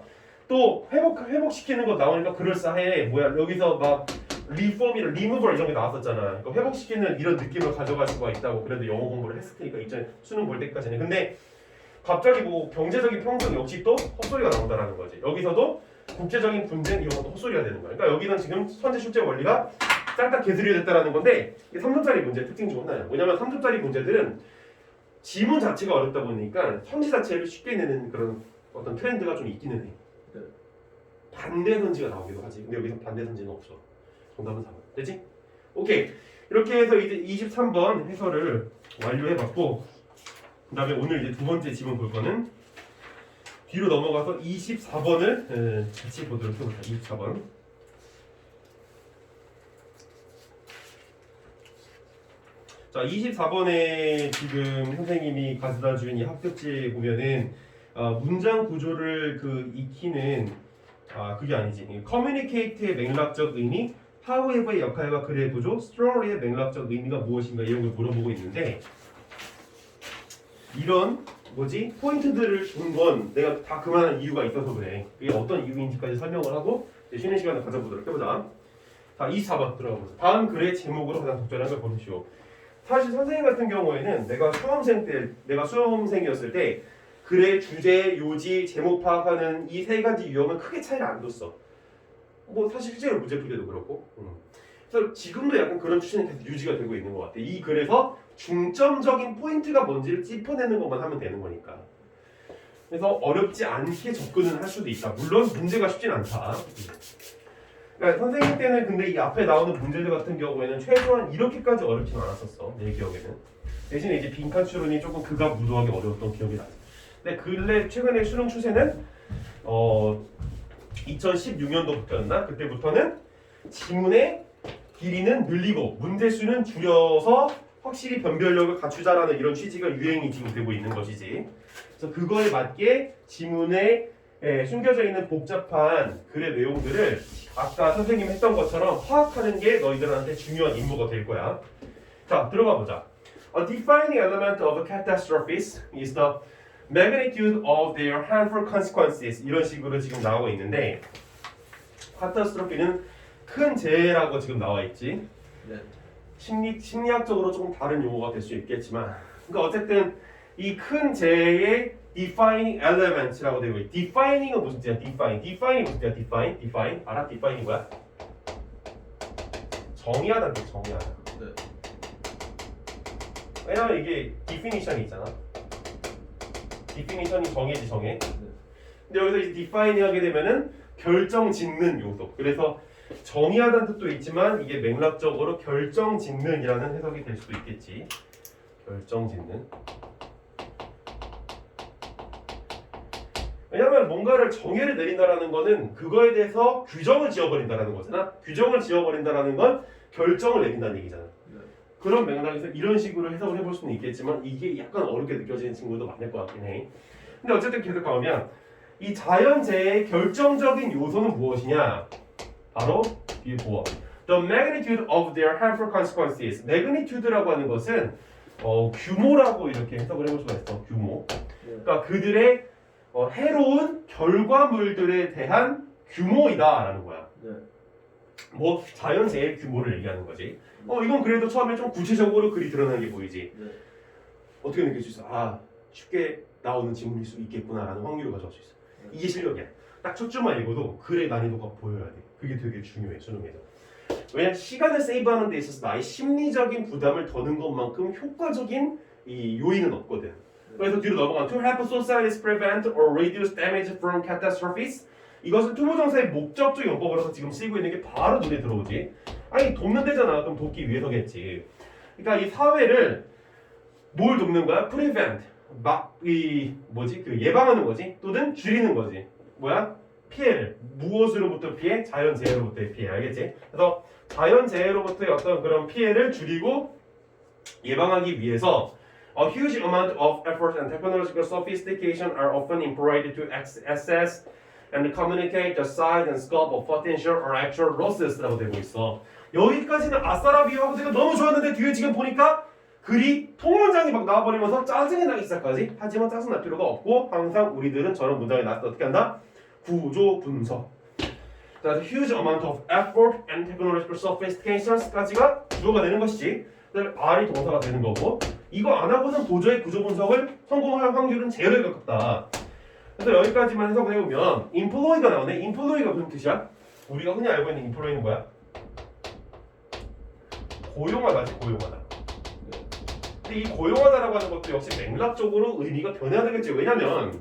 Speaker 1: 또 회복시키는 거 나오니까 그럴싸해. 뭐야? 여기서 막 리폼이나 리무벌 이런 게 나왔었잖아. 그러니까 회복시키는 이런 느낌을 가져갈 수가 있다고. 그래도 영어 공부를 했을 테니까 이전에 수능 볼 때까지는. 근데 갑자기 뭐 경제적인 평등 역시 또 헛소리가 나온다라는 거지. 여기서도 국제적인 분쟁 이런 것도 헛소리가 되는 거야. 그러니까 여기는 지금 선제 출제 원리가 싹다 개소리 됐다라는 건데 이게 3점짜리 문제 특징 중 하나야. 왜냐면 3점짜리 문제들은 지문 자체가 어렵다 보니까 선지 자체를 쉽게 내는 그런 어떤 트렌드가 좀 있기는 해.
Speaker 2: 네.
Speaker 1: 반대 선지가 나오기도 하지. 근데 여기서 반대 선지는 없어. 정답은 4번. 됐지? 오케이. 이렇게 해서 이제 23번 해설을 완료해봤고, 그 다음에 오늘 이제 두 번째 지문 볼 거는 뒤로 넘어가서 24번을 같이 보도록 해볼게요. 24번. 자, 24번에 지금 선생님이 가져다 준 이 학습지에 보면은 문장 구조를 익히는 그게 아니지. communicate의 맥락적 의미, however의 역할과 글의 구조, story의 맥락적 의미가 무엇인가 이런 걸 물어보고 있는데 이런 포인트들을 준 건 내가 다 그만한 이유가 있어서 그래. 그게 어떤 이유인지까지 설명을 하고 쉬는 시간을 가져보도록 해보자. 자, 24번 들어가 보세요. 다음 글의 제목으로 가장 적절한 걸 고르시오. 사실 선생님 같은 경우에는 내가 수험생이었을 때 글의 주제, 요지, 제목 파악하는 이 세 가지 유형은 크게 차이를 안 뒀어. 사실 실제로 문제 풀 때도 그렇고. 그래서 지금도 약간 그런 추진이 계속 유지가 되고 있는 것 같아. 이 글에서 중점적인 포인트가 뭔지를 짚어내는 것만 하면 되는 거니까. 그래서 어렵지 않게 접근은 할 수도 있다. 물론 문제가 쉽진 않다. 그러니까 선생님 때는 근데 이 앞에 나오는 문제들 같은 경우에는 최소한 이렇게까지 어렵진 않았었어. 내 기억에는. 대신에 이제 빈칸 추론이 조금 무도하게 어려웠던 기억이 나지. 근데 최근에 수능 추세는 2016년도부터였나? 그때부터는 지문의 길이는 늘리고 문제수는 줄여서 확실히 변별력을 갖추자라는 이런 취지가 유행이 지금 되고 있는 것이지. 그래서 그거에 맞게 지문에 숨겨져 있는 복잡한 글의 내용들을 아까 선생님이 했던 것처럼 파악하는 게 너희들한테 중요한 임무가 될 거야. 자, 들어가 보자. A defining element of catastrophes is the magnitude of their harmful consequences. 이런 식으로 지금 나오고 있는데 카타스트로피는 큰 재해라고 지금 나와 있지.
Speaker 2: 네.
Speaker 1: 심리학적으로 조금 다른 용어가 될 수 있겠지만, 그러니까 어쨌든 이 큰 재해의 defining elements라고 되고 있. defining은 무슨 뜻이야? defining 무슨 뜻이야? define 알아? define이 뭐야? 정의하다는 뜻. 정의하다.
Speaker 2: 네.
Speaker 1: 왜냐면 이게 definition이 있잖아. definition이 정해. 근데 여기서 이제 define 하게 되면은 결정 짓는 요소. 그래서 정의하다는 뜻도 있지만 이게 맥락적으로 결정 짓는이라는 해석이 될 수도 있겠지. 결정 짓는. 왜냐면 뭔가를 정의를 내린다라는 거는 그거에 대해서 규정을 지어버린다라는 거잖아. 규정을 지어버린다라는 건 결정을 내린다는 얘기잖아. 그런 맥락에서 이런 식으로 해석을 해볼 수는 있겠지만 이게 약간 어렵게 느껴지는 친구도 많을 것 같긴 해. 근데 어쨌든 계속 가보면 이 자연재해의 결정적인 요소는 무엇이냐? 바로 뒤에 보아. The magnitude of their harmful consequences. magnitude라고 하는 것은 규모라고 이렇게 해석을 해볼 수가 있어. 규모. 그러니까 그들의 해로운 결과물들에 대한 규모이다라는 거야.
Speaker 2: 네.
Speaker 1: 자연재해 규모를 얘기하는 거지. 이건 그래도 처음에 좀 구체적으로 글이 드러나는 게 보이지.
Speaker 2: 네.
Speaker 1: 어떻게 느낄 수 있어? 쉽게 나오는 지문일 수 있겠구나라는 확률을 가져갈 수 있어. 이게 실력이야. 딱 첫 줄만 읽어도 글의 난이도가 보여야 돼. 그게 되게 중요해, 수능에서. 왜냐면 시간을 세이브하는 데 있어서 나의 심리적인 부담을 더는 것만큼 효과적인 이 요인은 없거든. 그래서 뒤로 넘어가면 to help societies prevent or reduce damage from catastrophes. 이것은 투부정사의 목적적 용법으로서 지금 쓰이고 있는 게 바로 눈에 들어오지. 아니 돕는 데잖아. 그럼 돕기 위해서겠지. 그러니까 이 사회를 뭘 돕는 거야? prevent. 예방하는 거지. 또는 줄이는 거지. 피해를. 무엇으로부터 피해? 자연재해로부터의 피해. 알겠지? 그래서 자연재해로부터의 어떤 그런 피해를 줄이고 예방하기 위해서 a huge amount of effort and technological sophistication are often employed to assess and communicate the size and scope of potential or actual losses라고 되고 있어. 여기까지는 아싸라비아하고 내가 너무 좋았는데 뒤에 지금 보니까 글이 통문장이 막 나와버리면서 짜증이 나기 시작하지. 하지만 짜증 날 필요가 없고 항상 우리들은 저런 문장이 나왔을 때 어떻게 한다? 구조 분석. 그래서 huge amount of effort and technological sophistications까지가 구조가 되는 것이지. 그다음에 R이 동사가 되는 거고 이거 안 하고는 도저히 구조 분석을 성공할 확률은 제로에 가깝다. 그래서 여기까지만 해석을 해보면 employ가 나오네. employ가 무슨 뜻이야? 우리가 흔히 알고 있는 employ는 뭐야? 고용하다지. 고용하다. 근데 이 고용하다라고 하는 것도 역시 맥락적으로 의미가 변해야 되겠지. 왜냐면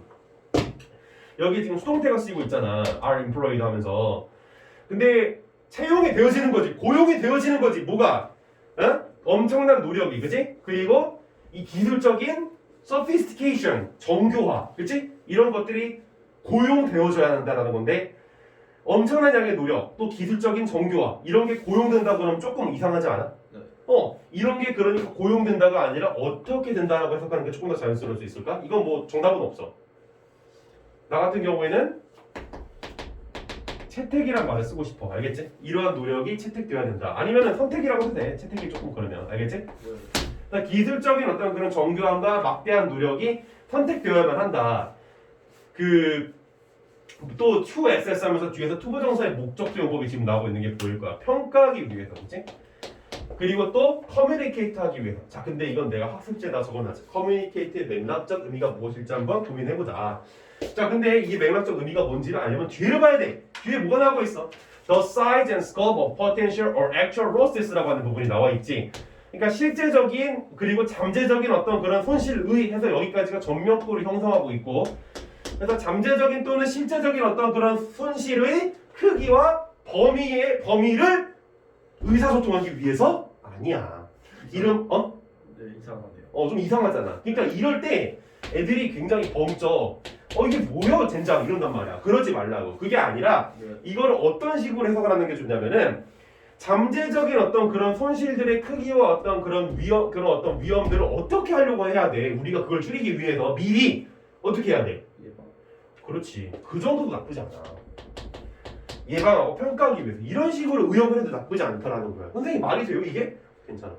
Speaker 1: 여기 지금 수동태가 쓰이고 있잖아. are employed 하면서. 근데 채용이 되어지는 거지. 고용이 되어지는 거지. 뭐가? 엄청난 노력이, 그지? 그리고 이 기술적인 sophistication, 정교화, 그치? 이런 것들이 고용되어져야 한다는 건데 엄청난 양의 노력, 또 기술적인 정교화 이런 게 고용된다고 그러면 조금 이상하지 않아?
Speaker 2: 네.
Speaker 1: 이런 게 그러니까 고용된다가 아니라 어떻게 된다라고 해석하는 게 조금 더 자연스러울 수 있을까? 이건 뭐 정답은 없어. 나 같은 경우에는 채택이란 말을 쓰고 싶어. 알겠지? 이러한 노력이 채택되어야 된다. 아니면은 선택이라고 해도 돼. 채택이 조금 그러면. 알겠지?
Speaker 2: 네.
Speaker 1: 그러니까 기술적인 어떤 그런 정교함과 막대한 노력이 선택되어야만 한다. 또 to SS 하면서 뒤에서 투부정사의 목적도 용법이 지금 나오고 있는 게 보일 거야. 평가하기 위해서, 그치? 그리고 또 communicate 하기 위해서. 자, 근데 이건 내가 학습지에다 적어놨지. communicate의 맥락적 의미가 무엇일지 한번 고민해보자. 자, 근데 이게 맥락적 의미가 뭔지를 알려면 뒤를 봐야 돼. 뒤에 뭐가 나오고 있어? The size and scope of potential or actual losses라고 하는 부분이 나와 있지. 그러니까 실제적인 그리고 잠재적인 어떤 그런 손실의 해서 여기까지가 전면부를 형성하고 있고, 그래서 잠재적인 또는 실제적인 어떤 그런 손실의 크기와 범위를 의사소통하기 위해서 아니야. 이름
Speaker 2: 네, 이상하네요.
Speaker 1: 좀 이상하잖아. 그러니까 이럴 때 애들이 굉장히 벙쪄. 이게 뭐야 젠장 이런단 말이야. 그러지 말라고. 그게 아니라
Speaker 2: 네.
Speaker 1: 이거를 어떤 식으로 해석을 하는 게 좋냐면은 잠재적인 어떤 그런 손실들의 크기와 어떤 그런 어떤 위험들을 어떻게 하려고 해야 돼. 우리가 그걸 줄이기 위해서 미리 어떻게 해야 돼?
Speaker 2: 예방.
Speaker 1: 그렇지. 그 정도도 나쁘지 않아. 예방하고 평가하기 위해서 이런 식으로 의역을 해도 나쁘지 않다라는 거야. 선생님 말이 돼요? 이게? 괜찮아.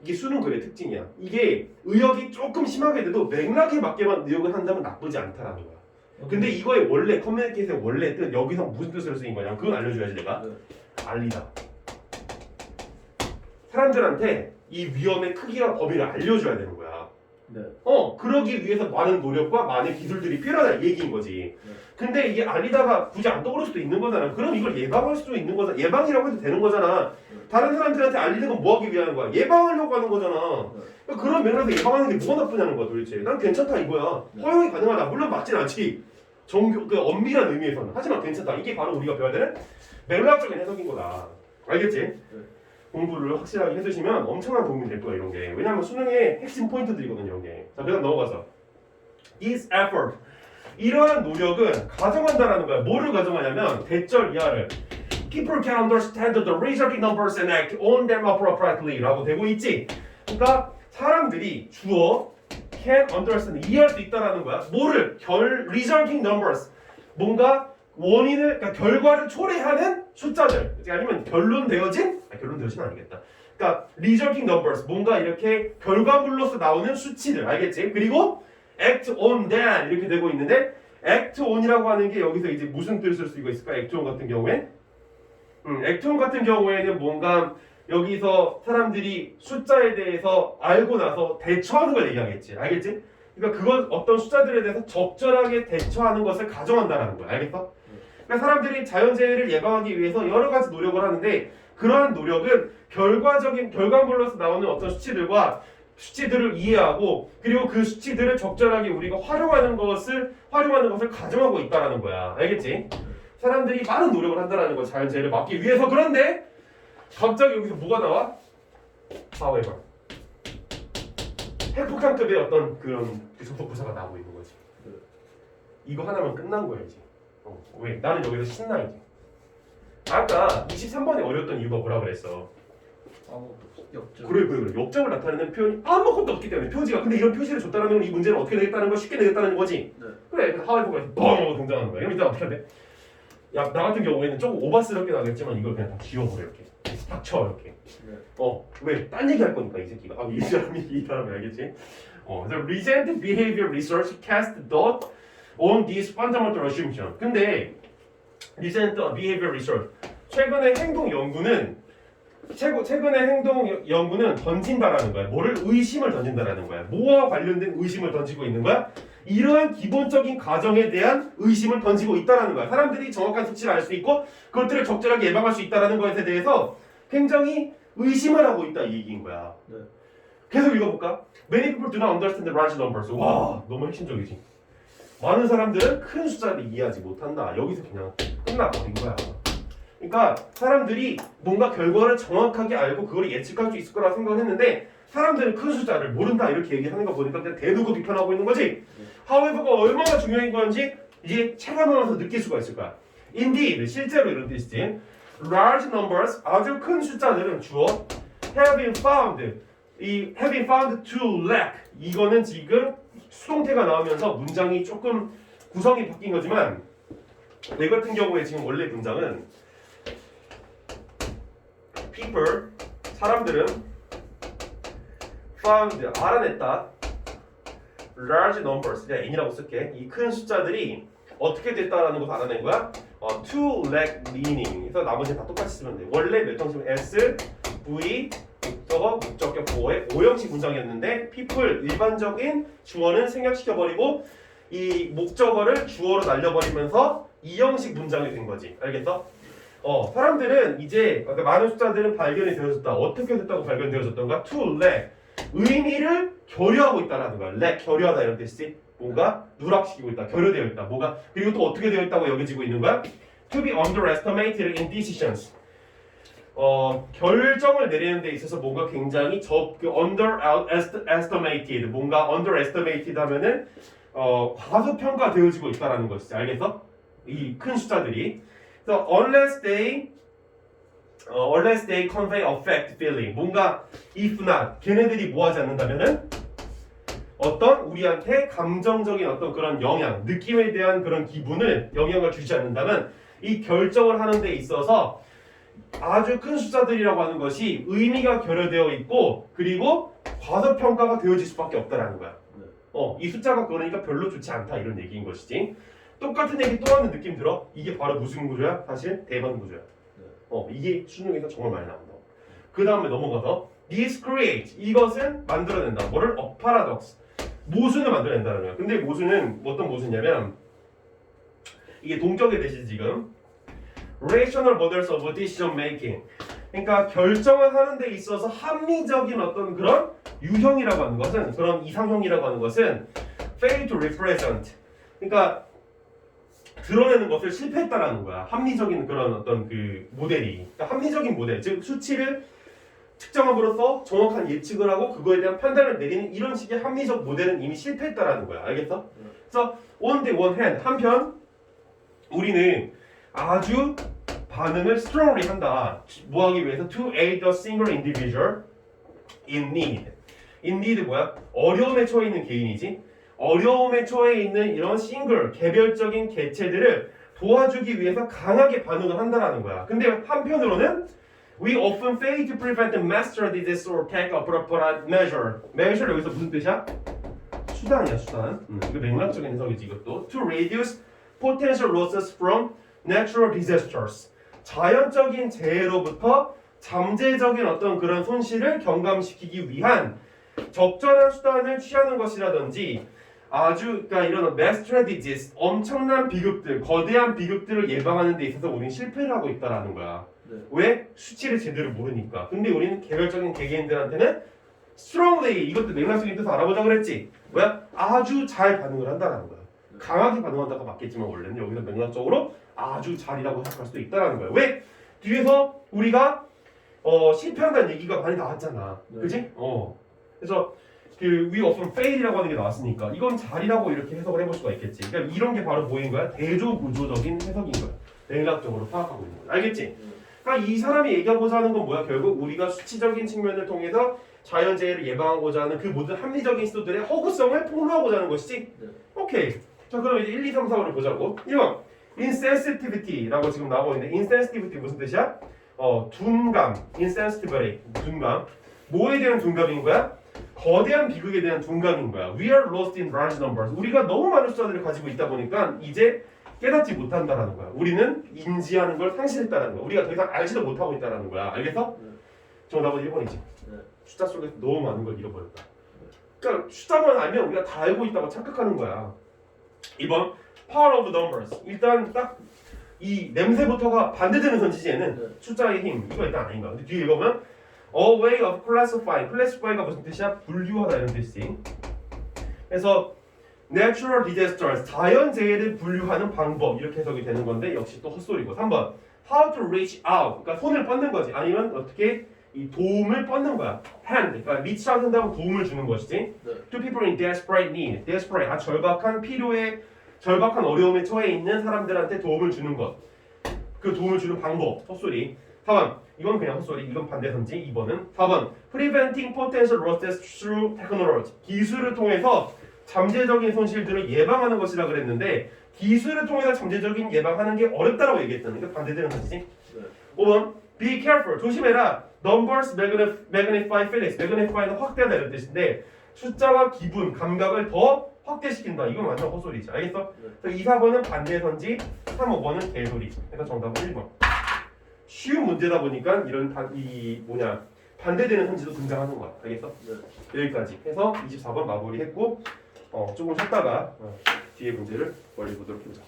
Speaker 1: 이게 수능 글의 특징이야. 이게 의역이 조금 심하게 돼도 맥락에 맞게만 의역을 한다면 나쁘지 않다라는 거야. 근데 이거의 원래 커뮤니케이션의 원래 뜻 여기서 무슨 뜻으로 쓰인 거냐? 그건 알려줘야지 내가.
Speaker 2: 네.
Speaker 1: 알리다. 사람들한테 이 위험의 크기와 범위를 알려줘야 되는 거야.
Speaker 2: 네.
Speaker 1: 그러기 위해서 많은 노력과 많은 기술들이 필요하다 얘기인 거지.
Speaker 2: 네.
Speaker 1: 근데 이게 알리다가 굳이 안 떠오를 수도 있는 거잖아. 그럼 이걸 예방할 수도 있는 거잖아. 예방이라고 해도 되는 거잖아. 다른 사람들한테 알리는 건 뭐 하기 위한 거야? 예방하려고 하는 거잖아. 그러니까 그런 면에서 예방하는 게 뭐가 나쁘냐는 거야 도대체. 난 괜찮다 이거야.
Speaker 2: 네.
Speaker 1: 허용이 가능하다. 물론 맞진 않지. 엄밀한 의미에서는. 하지만 괜찮다. 이게 바로 우리가 배워야 되는 맥락적인 해석인 거다. 알겠지? 공부를 확실하게 해두시면 엄청난 도움이 될 거야 이런 게. 왜냐하면 수능의 핵심 포인트들이거든요 이런 게. 자, 그다음 넘어가서 this effort 이러한 노력은 가정한다라는 거야. 뭐를 가정하냐면 대절 이하를 people can understand the resulting numbers and act on them appropriately라고 되고 있지. 그러니까 사람들이 주어 can understand 이해할 수 있다라는 거야. 뭐를 resulting numbers 뭔가 원인을 그러니까 결과를 초래하는 숫자들 아니면 결론되어진 아니겠다. 그러니까 resulting numbers 뭔가 이렇게 결과물로서 나오는 수치들 알겠지? 그리고 act on that 이렇게 되고 있는데 act on이라고 하는 게 여기서 이제 무슨 뜻을 쓰고 있을까? act on 같은 경우에 act on 같은 경우에는 뭔가 여기서 사람들이 숫자에 대해서 알고 나서 대처하는 걸 얘기하겠지. 알겠지? 그러니까 그건 어떤 숫자들에 대해서 적절하게 대처하는 것을 가정한다라는 거야. 알겠어? 그러니까 사람들이 자연재해를 예방하기 위해서 여러 가지 노력을 하는데 그러한 노력은 결과물로서 나오는 어떤 수치들을 이해하고 그리고 그 수치들을 적절하게 우리가 활용하는 것을 가정하고 있다라는 거야. 알겠지? 사람들이 많은 노력을 한다라는 거야. 자연재해를 막기 위해서. 그런데 갑자기 여기서 뭐가 나와? however 핵폭탄급의 어떤 그런 접속부사가 나오고 있는 거지. 이거 하나면 끝난 거야 이제. 왜? 나는 여기서 신나 이제. 아까 23번이 어려웠던 이유가 뭐라 그랬어?
Speaker 2: 역적.
Speaker 1: 그래. 역적을 나타내는 표현이 아무것도 없기 때문에 표지가. 근데 이런 표시를 줬다는 건 이 문제는 어떻게 되겠다는 거 쉽게 되겠다는 거지.
Speaker 2: 네.
Speaker 1: 그래. 그래서 하와이보가 뻥 하고 등장하는 거야. 그럼 이따 어떻게 해야 돼? 야, 나 같은 경우에는 조금 오바스럽게 나겠지만 이걸 그냥 다 지워버려 이렇게. 닥쳐 이렇게.
Speaker 2: 네.
Speaker 1: 왜? 딴 얘기 할 거니까 이 새끼가. 이 사람이 알겠지? The recent behavior research cast doubt on this fundamental assumption. 근데 recent behavior research 최근의 행동 연구는 던진다라는 거야. 뭐를 의심을 던진다라는 거야. 뭐와 관련된 의심을 던지고 있는 거야? 이러한 기본적인 가정에 대한 의심을 던지고 있다라는 거야. 사람들이 정확한 수치를 알 수 있고 그것들을 적절하게 예방할 수 있다라는 것에 대해서 굉장히 의심을 하고 있다 이 얘기인 거야.
Speaker 2: 네.
Speaker 1: 계속 읽어볼까? Many people do not understand the large numbers. 와, 너무 핵심적이지. 많은 사람들은 큰 숫자를 이해하지 못한다. 여기서 그냥 끝나버린 거야. 그러니까 사람들이 뭔가 결과를 정확하게 알고 그걸 예측할 수 있을 거라 생각을 했는데 사람들은 큰 숫자를 모른다 이렇게 얘기하는 거 보니까 그냥 대두고 비판하고 있는 거지. however가 얼마나 중요한 건지 이제 체감하면서 느낄 수가 있을 거야. Indeed, 실제로 이런 뜻이지. Large numbers, 아주 큰 숫자들은 주어 have been found, 이 have been found to lack, 이거는 지금 수동태가 나오면서 문장이 조금 구성이 바뀐 거지만 내 같은 경우에 지금 원래 문장은 people, 사람들은 found, 알아냈다 large numbers, 그냥 n이라고 쓸게. 이 큰 숫자들이 어떻게 됐다라는 것을 알아낸 거야. to lack meaning. 그래서 나머지 다 똑같이 쓰면 돼. 원래 몇 형식 S, V, 목적어, 목적격 보어의 5형식 문장이었는데 people, 일반적인 주어는 생략시켜버리고 이 목적어를 주어로 날려버리면서 2형식 문장이 된 거지. 알겠어? 사람들은 이제 많은 숫자들은 발견이 되어졌다. 어떻게 됐다고 발견되어졌던가? to lack, 의미를 결여하고 있다라는 거야. lack, 결여하다 이런 뜻이지. 뭔가 누락시키고 있다, 결여되어 있다. 뭐가 그리고 또 어떻게 되어 있다고 여겨지고 있는 거야? To be underestimated in decisions. 결정을 내리는 데 있어서 뭔가 굉장히 underestimated, 뭔가 underestimated 하면은 과소평가되어지고 있다라는 것이지. 알겠어? 이 큰 숫자들이. 그래서 unless they convey a fact feeling. 뭔가 if not, 걔네들이 뭐 하지 않는다면은 어떤 우리한테 감정적인 어떤 그런 영향, 느낌에 대한 그런 기분을 영향을 주지 않는다면 이 결정을 하는 데 있어서 아주 큰 숫자들이라고 하는 것이 의미가 결여되어 있고 그리고 과소평가가 되어질 수밖에 없다라는 거야. 이 숫자가 그러니까 별로 좋지 않다 이런 얘기인 것이지. 똑같은 얘기 또 하는 느낌 들어? 이게 바로 무슨 구조야? 사실 대반 구조야. 이게 수능에서 정말 많이 나온다. 그 다음에 넘어가서 this create, 이것은 만들어낸다. 뭐를? A paradox. 모순을 만들어낸다는 거야. 근데 모순은 어떤 모순이냐면 이게 동격의 대신 지금 rational models of decision making. 그러니까 결정을 하는 데 있어서 합리적인 어떤 그런 유형이라고 하는 것은, 그런 이상형이라고 하는 것은 fail to represent. 그러니까 드러내는 것을 실패했다라는 거야. 합리적인 그런 어떤 그 모델이. 그러니까 합리적인 모델, 즉 수치를 측정함으로써 정확한 예측을 하고 그거에 대한 판단을 내리는 이런 식의 합리적 모델은 이미 실패했다라는 거야. 알겠어? 그래서 on the one hand, 한편 우리는 아주 반응을 strongly 한다. 뭐 하기 위해서? To aid a single individual in need. in need 뭐야? 어려움에 처해 있는 개인이지. 어려움에 처해 있는 이런 싱글, 개별적인 개체들을 도와주기 위해서 강하게 반응을 한다라는 거야. 근데 한편으로는 we often fail to prevent the master disease or take appropriate measure. measure 여기서 무슨 뜻이야? 수단이야, 수단. 이거 맥락적인 해석이지 이것도. To reduce potential losses from natural disasters. 자연적인 재해로부터 잠재적인 어떤 그런 손실을 경감시키기 위한 적절한 수단을 취하는 것이라든지 아주 그러니까 이런 mass strategies, 엄청난 비극들, 거대한 비극들을 예방하는 데 있어서 우리는 실패를 하고 있다라는 거야. 왜? 수치를 제대로 모르니까. 근데 우리는 개별적인 개개인들한테는 strongly, 이것도 맥락적인 뜻을 알아보자 그랬지. 뭐야? 아주 잘 반응을 한다라는 거야. 강하게 반응한다가 맞겠지만 원래는 여기서 맥락적으로 아주 잘이라고 해석할 수도 있다라는 거야. 왜? 뒤에서 우리가 실패한다는 얘기가 많이 나왔잖아. 그지? 그래서 그 we often fail이라고 하는 게 나왔으니까 이건 잘이라고 이렇게 해석을 해볼 수가 있겠지. 그러니까 이런 게 바로 뭐인 거야? 대조구조적인 해석인 거야. 맥락적으로 파악하고 있는 거야. 알겠지? 그러니까 이 사람이 얘기하고자 하는 건 뭐야? 결국 우리가 수치적인 측면을 통해서 자연재해를 예방하고자 하는 그 모든 합리적인 시도들의 허구성을 폭로하고자 하는 것이지? 오케이. 자, 그럼 이제 1, 2, 3, 4를 보자고. 1번 insensitivity라고 지금 나오고 있는데 insensitivity 무슨 뜻이야? 둔감, insensitivity, 둔감. 뭐에 대한 둔감인 거야? 거대한 비극에 대한 둔감인 거야. We are lost in large numbers. 우리가 너무 많은 숫자들을 가지고 있다 보니까 이제 깨닫지 못한다라는 거야. 우리는 인지하는 걸 상실했다는 거야. 우리가 더 이상 알지도 못하고 있다는 거야. 알겠어? 정답은 1번이지. 숫자 속에서 너무 많은 걸 잃어버렸다. 그러니까 숫자만 알면 우리가 다 알고 있다고 착각하는 거야. 2번 power of numbers. 일단 딱 이 냄새부터가 반대되는 선지지 얘는. 숫자의 힘. 이거 일단 아닌가. 근데 뒤에 읽어보면 a way of classifying. classify가 무슨 뜻이야? 분류하다 이런 뜻이. 그래서 natural disasters, 자연재해를 분류하는 방법 이렇게 해석이 되는 건데 역시 또 헛소리고. 3번 how to reach out. 그러니까 손을 뻗는 거지. 아니면 어떻게 이 도움을 뻗는 거야. hand. 그러니까 reach out 한다면 도움을 주는 것이지.
Speaker 2: 네.
Speaker 1: To people in desperate need. desperate. 절박한 필요에 절박한 어려움에 처해 있는 사람들한테 도움을 주는 것. 그 도움을 주는 방법. 헛소리. 4번. 이건 그냥 헛소리. 이건 반대선지. 2번은 4번. preventing potential losses through technology. 기술을 통해서 잠재적인 손실들을 예방하는 것이라 그랬는데 기술을 통해서 잠재적인 예방하는 게 어렵다라고 얘기했다는 게 반대되는 사실이지.
Speaker 2: 네.
Speaker 1: 5번. be careful. 조심해라. numbers magnify feelings. magnify는 확대하다 이런 뜻인데 숫자와 기분, 감각을 더 확대시킨다. 이건 완전 헛소리지. 알겠어? 그래서 2, 4번은 반대선지, 3, 5번은 개소리. 그래서 정답은 1번. 쉬운 문제다 보니까 이런 반대되는 선지도 등장하는 거야. 알겠어?
Speaker 2: 네.
Speaker 1: 여기까지 해서 24번 마무리했고 조금 쉬었다가 뒤에 문제를 멀리 보도록 해보자.